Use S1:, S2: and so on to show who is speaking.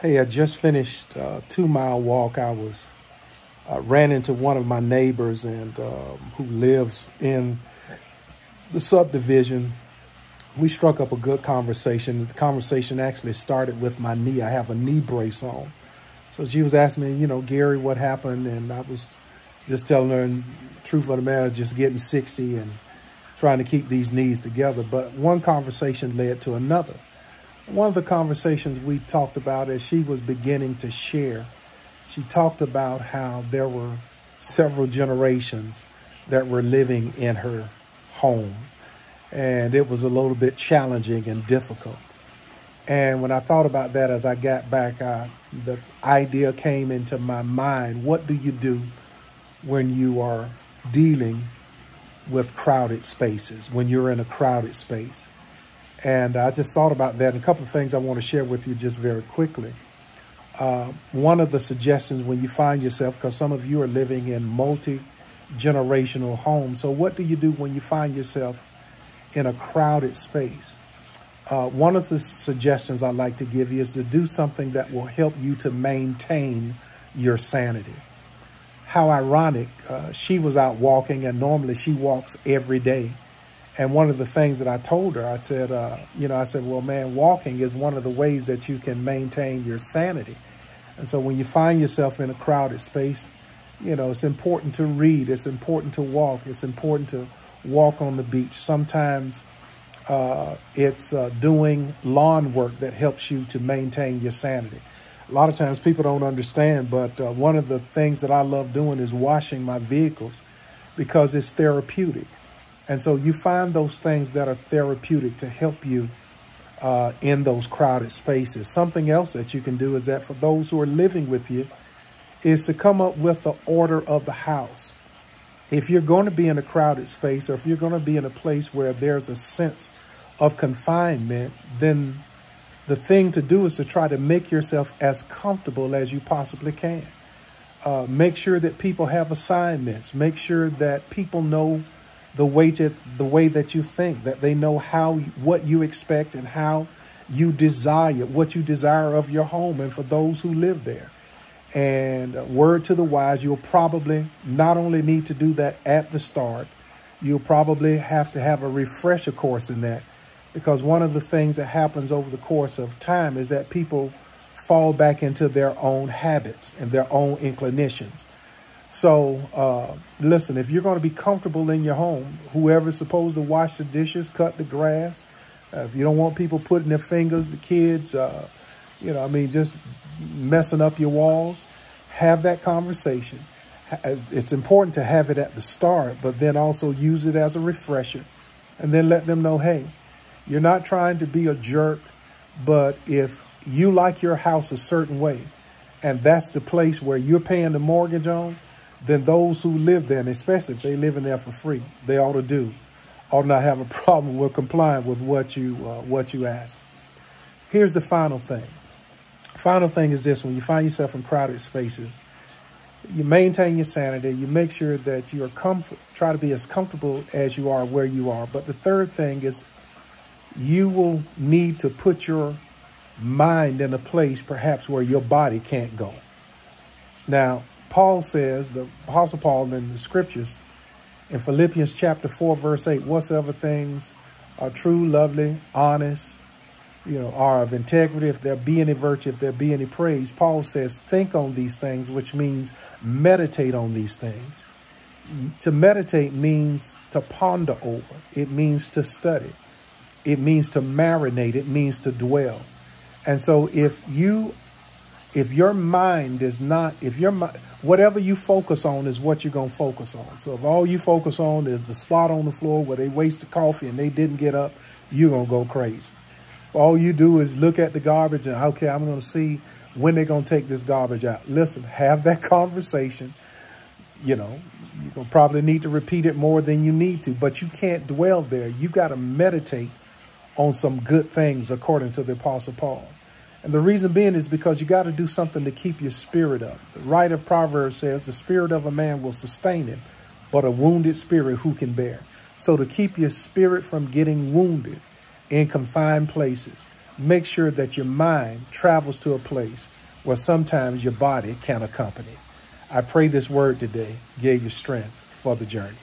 S1: Hey, I just finished a 2 mile walk. Ran into one of my neighbors and who lives in the subdivision. We struck up a good conversation. The conversation actually started with my knee. I have a knee brace on. So she was asking me, Gary, what happened? And I was just telling her, in truth of the matter, just getting 60 and trying to keep these knees together. But one conversation led to another. One of the conversations we talked about as she was beginning to share, she talked about how there were several generations that were living in her home. And it was a little bit challenging and difficult. And when I thought about that, as I got back, the idea came into my mind. What do you do when you are dealing with crowded spaces, when you're in a crowded space? And I just thought about that. And a couple of things I want to share with you just very quickly. One of the suggestions when you find yourself, because some of you are living in multi-generational homes. So what do you do when you find yourself in a crowded space? One of the suggestions I'd like to give you is to do something that will help you to maintain your sanity. How ironic, she was out walking, and normally she walks every day. And one of the things that I told her, I said, well, man, walking is one of the ways that you can maintain your sanity. And so when you find yourself in a crowded space, it's important to read. It's important to walk. It's important to walk on the beach. Sometimes it's doing lawn work that helps you to maintain your sanity. A lot of times people don't understand, but one of the things that I love doing is washing my vehicles because it's therapeutic. And so you find those things that are therapeutic to help you in those crowded spaces. Something else that you can do is that for those who are living with you is to come up with the order of the house. If you're going to be in a crowded space, or if you're going to be in a place where there's a sense of confinement, then the thing to do is to try to make yourself as comfortable as you possibly can. Make sure that people have assignments. Make sure that people know the way that you think, that they know what you expect and how you desire, what you desire of your home and for those who live there. And word to the wise, you'll probably not only need to do that at the start, you'll probably have to have a refresher course in that, because one of the things that happens over the course of time is that people fall back into their own habits and their own inclinations. So listen, if you're going to be comfortable in your home, whoever's supposed to wash the dishes, cut the grass, if you don't want people putting their fingers, the kids, just messing up your walls, have that conversation. It's important to have it at the start, but then also use it as a refresher, and then let them know, hey, you're not trying to be a jerk, but if you like your house a certain way, and that's the place where you're paying the mortgage on, then those who live there, and especially if they live in there for free, they ought not have a problem with complying with what you ask. Here's the final thing. Final thing is this: when you find yourself in crowded spaces, you maintain your sanity. You make sure that you are try to be as comfortable as you are where you are. But the third thing is you will need to put your mind in a place perhaps where your body can't go. Now, Paul says, the Apostle Paul in the scriptures, in Philippians chapter 4, verse 8, whatsoever things are true, lovely, honest, are of integrity, if there be any virtue, if there be any praise, Paul says, think on these things, which means meditate on these things. To meditate means to ponder over. It means to study. It means to marinate. It means to dwell. And so if your mind is not, whatever you focus on is what you're going to focus on. So if all you focus on is the spot on the floor where they wasted coffee and they didn't get up, you're going to go crazy. All you do is look at the garbage and, okay, I'm going to see when they're going to take this garbage out. Listen, have that conversation. You're going to probably need to repeat it more than you need to, but you can't dwell there. You got to meditate on some good things, according to the Apostle Paul. And the reason being is because you got to do something to keep your spirit up. The writer of Proverbs says the spirit of a man will sustain him, but a wounded spirit who can bear? So to keep your spirit from getting wounded in confined places, make sure that your mind travels to a place where sometimes your body can accompany. I pray this word today gave you strength for the journey.